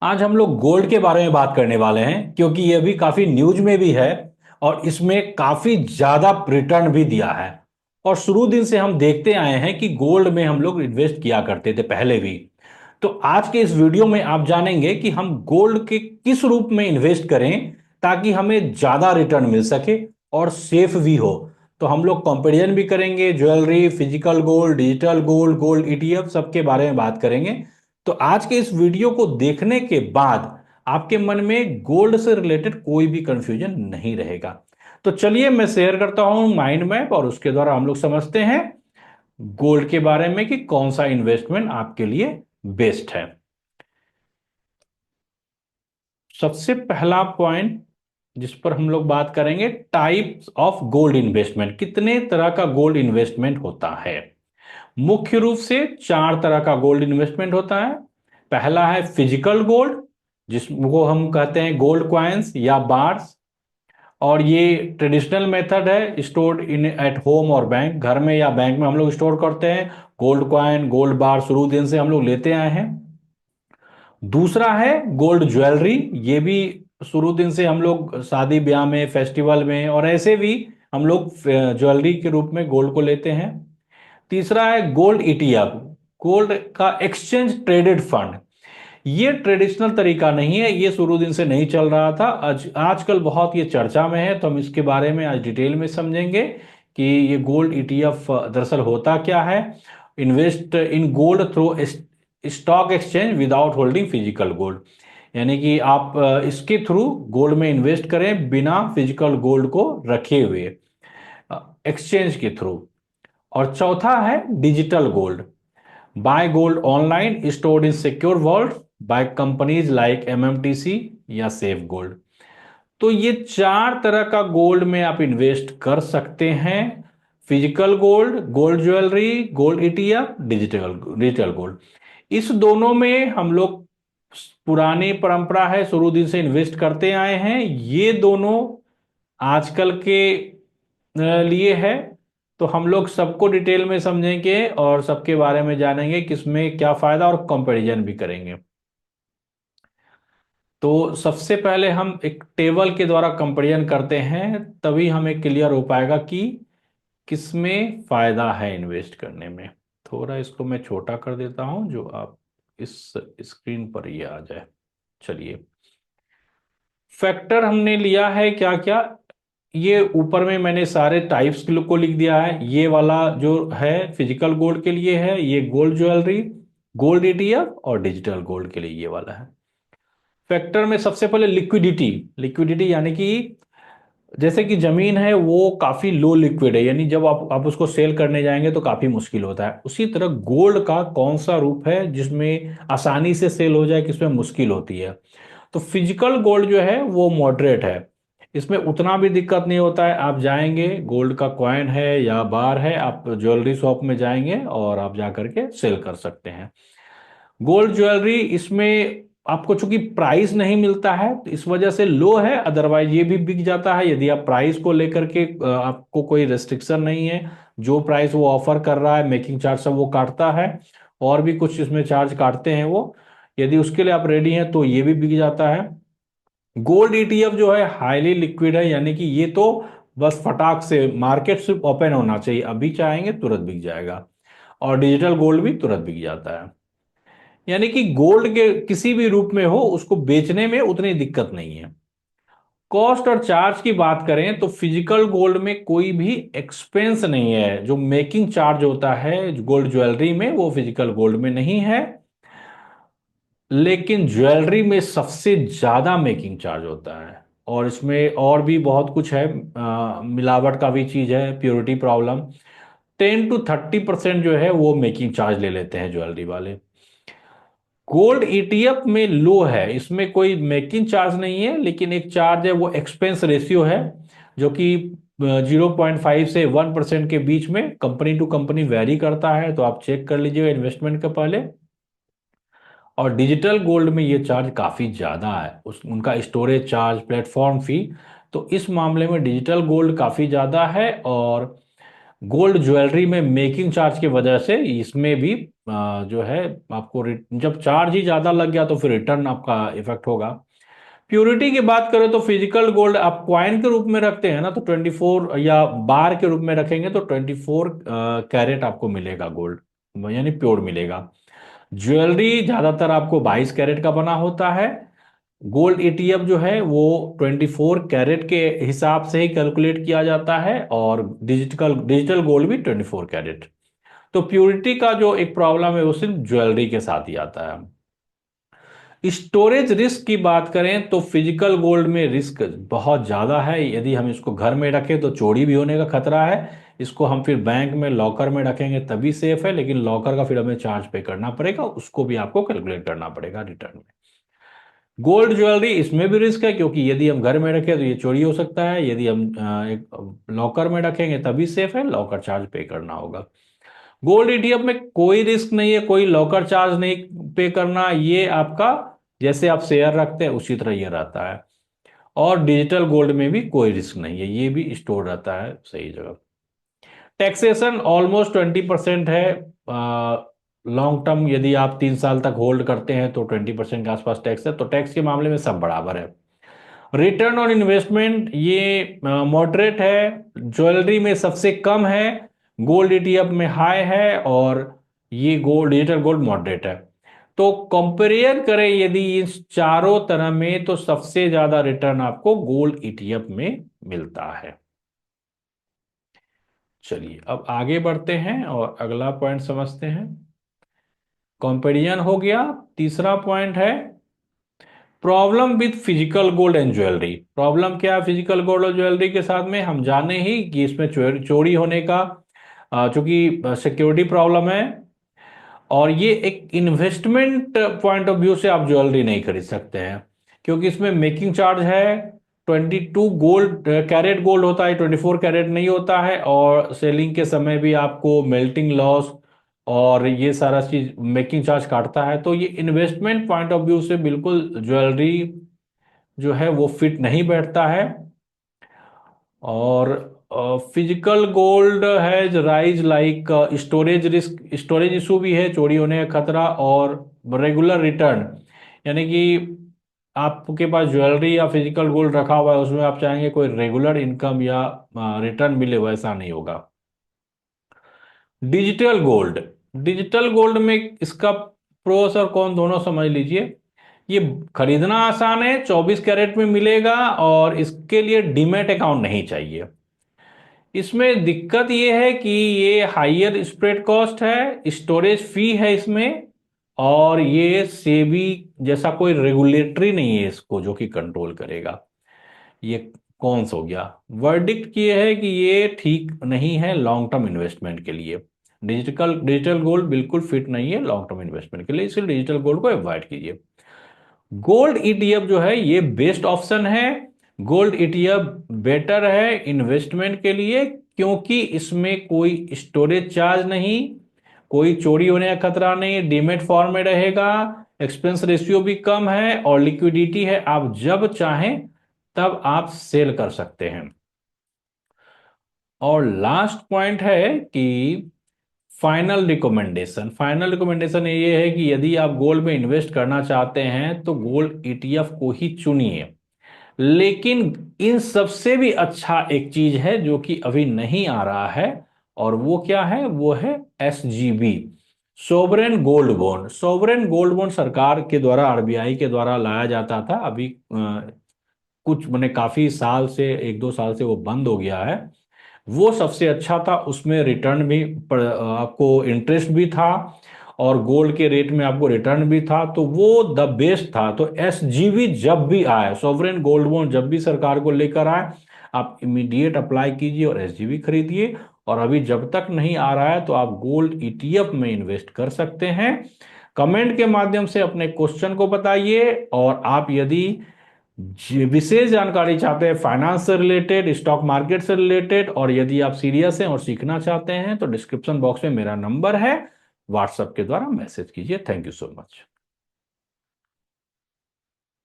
आज हम लोग गोल्ड के बारे में बात करने वाले हैं क्योंकि ये अभी काफी न्यूज में भी है और इसमें काफी ज्यादा रिटर्न भी दिया है। और शुरू दिन से हम देखते आए हैं कि गोल्ड में हम लोग इन्वेस्ट किया करते थे पहले भी। तो आज के इस वीडियो में आप जानेंगे कि हम गोल्ड के किस रूप में इन्वेस्ट करें ताकि हमें ज्यादा रिटर्न मिल सके और सेफ भी हो। तो हम लोग कंपेरिजन भी करेंगे, jewellery, physical gold, digital gold, gold ETF सबके बारे में बात करेंगे। तो आज के इस वीडियो को देखने के बाद आपके मन में गोल्ड से रिलेटेड कोई भी कंफ्यूजन नहीं रहेगा। तो चलिए मैं शेयर करता हूं माइंड मैप और उसके द्वारा हम लोग समझते हैं गोल्ड के बारे में कि कौन सा इन्वेस्टमेंट आपके लिए बेस्ट है। सबसे पहला पॉइंट जिस पर हम लोग बात करेंगे, टाइप्स ऑफ गोल्ड इन्वेस्टमेंट। कितने तरह का गोल्ड इन्वेस्टमेंट होता है? मुख्य रूप से चार तरह का गोल्ड इन्वेस्टमेंट होता है। पहला है फिजिकल गोल्ड, जिसको हम कहते हैं गोल्ड कॉइन्स या बार्स। और ये ट्रेडिशनल मेथड है, स्टोर्ड इन एट होम और बैंक। घर में या बैंक में हम लोग स्टोर करते हैं गोल्ड कॉइन, गोल्ड बार, शुरू दिन से हम लोग लेते आए हैं। दूसरा है गोल्ड ज्वेलरी। ये भी शुरू दिन से हम लोग शादी ब्याह में, फेस्टिवल में और ऐसे भी हम लोग ज्वेलरी के रूप में गोल्ड को लेते हैं। तीसरा है गोल्ड ईटीएफ, गोल्ड का एक्सचेंज ट्रेडेड फंड। ये ट्रेडिशनल तरीका नहीं है, ये शुरू दिन से नहीं चल रहा था, आजकल बहुत ये चर्चा में है। तो हम इसके बारे में आज डिटेल में समझेंगे कि ये गोल्ड ईटीएफ दरअसल होता क्या है। Invest in gold through stock exchange without holding physical gold, यानी कि आप इसके थ्रू गोल्ड में इन्वेस्ट करें बिना फिजिकल गोल्ड को रखे हुए, एक्सचेंज के थ्रू। और चौथा है digital gold, buy gold online stored in secure vault by companies like MMTC या सेफ गोल्ड। तो ये चार तरह का गोल्ड में आप इन्वेस्ट कर सकते हैं। Physical gold, gold jewellery, gold ETF, digital digital gold. इस दोनों में हम लोग, पुरानी परंपरा है, शुरू दिन से इन्वेस्ट करते आए हैं। ये दोनों आजकल के लिए है। तो हम लोग सबको डिटेल में समझेंगे और सबके बारे में जानेंगे किसमें क्या फायदा, और कंपैरिजन भी करेंगे। तो सबसे पहले हम एक टेबल के द्वारा कंपैरिजन करते हैं, तभी हमें क्लियर हो पाएगा कि किसमें फायदा है इन्वेस्ट करने में। थोड़ा इसको मैं छोटा कर देता हूं जो आप इस स्क्रीन पर ये आ जाए। चलिए, फैक्टर हमने लिया है क्या क्या, ये ऊपर में मैंने सारे टाइप्स को लिख दिया है। ये वाला जो है फिजिकल गोल्ड के लिए है, ये गोल्ड ज्वेलरी, गोल्ड ईटीएफ और डिजिटल गोल्ड के लिए ये वाला है। फैक्टर में सबसे पहले लिक्विडिटी। लिक्विडिटी यानी कि जैसे कि जमीन है वो काफी लो लिक्विड है, यानी जब आप उसको सेल करने जाएंगे तो काफी मुश्किल होता है। उसी तरह गोल्ड का कौन सा रूप है जिसमें आसानी से सेल हो जाए, किसमें मुश्किल होती है? तो फिजिकल गोल्ड जो है वो मॉडरेट है, इसमें उतना भी दिक्कत नहीं होता है। आप जाएंगे, गोल्ड का कॉइन है या बार है, आप ज्वेलरी शॉप में जाएंगे और आप जा करके सेल कर सकते हैं। गोल्ड ज्वेलरी, इसमें आपको चूंकि प्राइस नहीं मिलता है तो इस वजह से लो है, अदरवाइज ये भी बिक जाता है यदि आप प्राइस को लेकर के आपको कोई रेस्ट्रिक्शन नहीं है। जो प्राइस वो ऑफर कर रहा है, मेकिंग चार्ज सब वो काटता है, और भी कुछ इसमें चार्ज काटते हैं वो। यदि उसके लिए आप रेडी हैं तो ये भी बिक जाता है। गोल्ड ईटीएफ जो है हाईली लिक्विड है, यानी कि ये तो बस फटाक से मार्केट सिर्फ ओपन होना चाहिए, अभी चाहेंगे तुरंत बिक जाएगा। और डिजिटल गोल्ड भी तुरंत बिक जाता है, यानी कि गोल्ड के किसी भी रूप में हो उसको बेचने में उतनी दिक्कत नहीं है। कॉस्ट और चार्ज की बात करें तो फिजिकल गोल्ड में कोई भी एक्सपेंस नहीं है। जो मेकिंग चार्ज होता है गोल्ड ज्वेलरी में वो फिजिकल गोल्ड में नहीं है, लेकिन ज्वेलरी में सबसे ज्यादा मेकिंग चार्ज होता है। और इसमें और भी बहुत कुछ है, मिलावट का भी चीज है, प्योरिटी प्रॉब्लम। 10 to 30% जो है वो मेकिंग चार्ज ले लेते हैं ज्वेलरी वाले। गोल्ड ईटीएफ में लो है, इसमें कोई मेकिंग चार्ज नहीं है, लेकिन एक चार्ज है वो एक्सपेंस रेशियो है, जो कि 0.5 से 1% के बीच में कंपनी टू कंपनी वेरी करता है। तो आप चेक कर लीजिएगा इन्वेस्टमेंट के पहले। और डिजिटल गोल्ड में ये चार्ज काफ़ी ज़्यादा है, उनका स्टोरेज चार्ज, प्लेटफॉर्म फी। तो इस मामले में डिजिटल गोल्ड काफ़ी ज़्यादा है। और गोल्ड ज्वेलरी में मेकिंग चार्ज की वजह से इसमें भी जो है आपको जब चार्ज ही ज्यादा लग गया तो फिर रिटर्न आपका इफेक्ट होगा। प्योरिटी की बात करें तो फिजिकल गोल्ड आप क्वाइन के रूप में रखते हैं ना, तो 24 या बार के रूप में रखेंगे तो 24 कैरेट आपको मिलेगा गोल्ड, यानी प्योर मिलेगा। ज्वेलरी ज्यादातर आपको 22 कैरेट का बना होता है। गोल्ड ईटीएफ जो है वो 24 कैरेट के हिसाब से ही कैलकुलेट किया जाता है, और डिजिटल डिजिटल गोल्ड भी 24 कैरेट। तो प्योरिटी का जो एक प्रॉब्लम है वो सिर्फ ज्वेलरी के साथ ही आता है। स्टोरेज रिस्क की बात करें तो फिजिकल गोल्ड में रिस्क बहुत ज़्यादा है। यदि हम इसको घर में रखें तो चोरी भी होने का खतरा है। इसको हम फिर बैंक में लॉकर में रखेंगे तभी सेफ है, लेकिन लॉकर का फिर हमें चार्ज पे करना पड़ेगा, उसको भी आपको कैलकुलेट करना पड़ेगा रिटर्न में। गोल्ड ज्वेलरी इसमें भी रिस्क है, क्योंकि यदि हम घर में रखें तो ये चोरी हो सकता है, यदि हम एक लॉकर में रखेंगे तभी सेफ है, लॉकर चार्ज पे करना होगा। गोल्ड ईटीएफ में कोई रिस्क नहीं है, कोई लॉकर चार्ज नहीं पे करना, ये आपका जैसे आप शेयर रखते हैं उसी तरह ये रहता है। और डिजिटल गोल्ड में भी कोई रिस्क नहीं है, ये भी स्टोर रहता है सही जगह। टैक्सेशन ऑलमोस्ट 20% है। लॉन्ग टर्म यदि आप 3 साल तक होल्ड करते हैं तो 20% के आसपास टैक्स है, तो टैक्स के मामले में सब बराबर है। रिटर्न ऑन इन्वेस्टमेंट ये मॉडरेट है, ज्वेलरी में सबसे कम है, गोल्ड ईटीएफ में हाई है, और ये गोल्ड डिजिटल गोल्ड मॉडरेट है। तो कंपेयर करें यदि इस चारों तरह में, तो सबसे ज्यादा रिटर्न आपको गोल्ड ईटीएफ में मिलता है। चलिए अब आगे बढ़ते हैं और अगला पॉइंट समझते हैं। कंपेरिजन हो गया। तीसरा पॉइंट है problem with physical gold and jewellery. Problem क्या है फिजिकल गोल्ड और ज्वेलरी के साथ में, हम जाने ही कि इसमें चोरी होने का चूंकि सिक्योरिटी प्रॉब्लम है, और ये एक इन्वेस्टमेंट पॉइंट ऑफ व्यू से आप ज्वेलरी नहीं खरीद सकते हैं, क्योंकि इसमें मेकिंग चार्ज है। 22 गोल्ड कैरेट गोल्ड होता है, 24 कैरेट नहीं होता है, और सेलिंग के समय भी आपको मेल्टिंग लॉस और ये सारा चीज मेकिंग चार्ज काटता है। तो ये इन्वेस्टमेंट पॉइंट ऑफ व्यू से बिल्कुल ज्वेलरी जो है वो फिट नहीं बैठता है। और physical gold has rise like storage risk, storage issue भी है, चोरी होने का खतरा, और रेगुलर रिटर्न, यानी कि आपके पास ज्वेलरी या फिजिकल गोल्ड रखा हुआ है, उसमें आप चाहेंगे कोई रेगुलर इनकम या रिटर्न मिले, वैसा नहीं होगा। डिजिटल गोल्ड, डिजिटल गोल्ड में इसका प्रोस और कॉन दोनों समझ लीजिए। ये खरीदना आसान है, 24 कैरेट में मिलेगा, और इसके लिए डीमैट अकाउंट नहीं चाहिए। इसमें दिक्कत ये है कि ये हाइयर स्प्रेड कॉस्ट है, स्टोरेज फी है इसमें, और ये सेबी जैसा कोई रेगुलेटरी नहीं है इसको जो कि कंट्रोल करेगा। ये कौन सा हो गया। वर्डिक्ट ये है कि ये ठीक नहीं है लॉन्ग टर्म इन्वेस्टमेंट के लिए। डिजिटल डिजिटल गोल्ड बिल्कुल फिट नहीं है लॉन्ग टर्म इन्वेस्टमेंट के लिए, इसलिए डिजिटल गोल्ड को अवॉइड कीजिए। गोल्ड ईटीएफ जो है ये बेस्ट ऑप्शन है। गोल्ड ईटीएफ बेटर है इन्वेस्टमेंट के लिए, क्योंकि इसमें कोई स्टोरेज चार्ज नहीं, कोई चोरी होने का खतरा नहीं, डीमेट फॉर्म में रहेगा, एक्सपेंस रेशियो भी कम है, और लिक्विडिटी है, आप जब चाहें तब आप सेल कर सकते हैं। और लास्ट पॉइंट है कि फाइनल रिकमेंडेशन ये है कि यदि आप गोल्ड में इन्वेस्ट करना चाहते हैं तो गोल्ड ईटीएफ को ही चुनिए। लेकिन इन सबसे भी अच्छा एक चीज है जो कि अभी नहीं आ रहा है, और वो क्या है, वो है SGB, sovereign gold bond. Sovereign gold bond सरकार के द्वारा, आरबीआई के द्वारा लाया जाता था, अभी कुछ मैंने काफी साल से, 1-2 साल से वो बंद हो गया है। वो सबसे अच्छा था, उसमें रिटर्न भी आपको इंटरेस्ट भी था, और गोल्ड के रेट में आपको रिटर्न भी था, तो वो द बेस्ट था। तो एसजीबी जब भी आए, सॉवरेन गोल्ड बॉन्ड जब भी सरकार को लेकर आए, आप इमीडिएट अप्लाई कीजिए और एसजीबी खरीदिए। और अभी जब तक नहीं आ रहा है तो आप गोल्ड ईटीएफ में इन्वेस्ट कर सकते हैं। कमेंट के माध्यम से अपने क्वेश्चन को बताइए, और आप यदि विशेष जानकारी चाहते हैं फाइनेंस से रिलेटेड, स्टॉक मार्केट से रिलेटेड, और यदि आप सीरियस हैं और सीखना चाहते हैं तो डिस्क्रिप्शन बॉक्स में मेरा नंबर है, व्हाट्सएप के द्वारा मैसेज कीजिए। Thank you so much.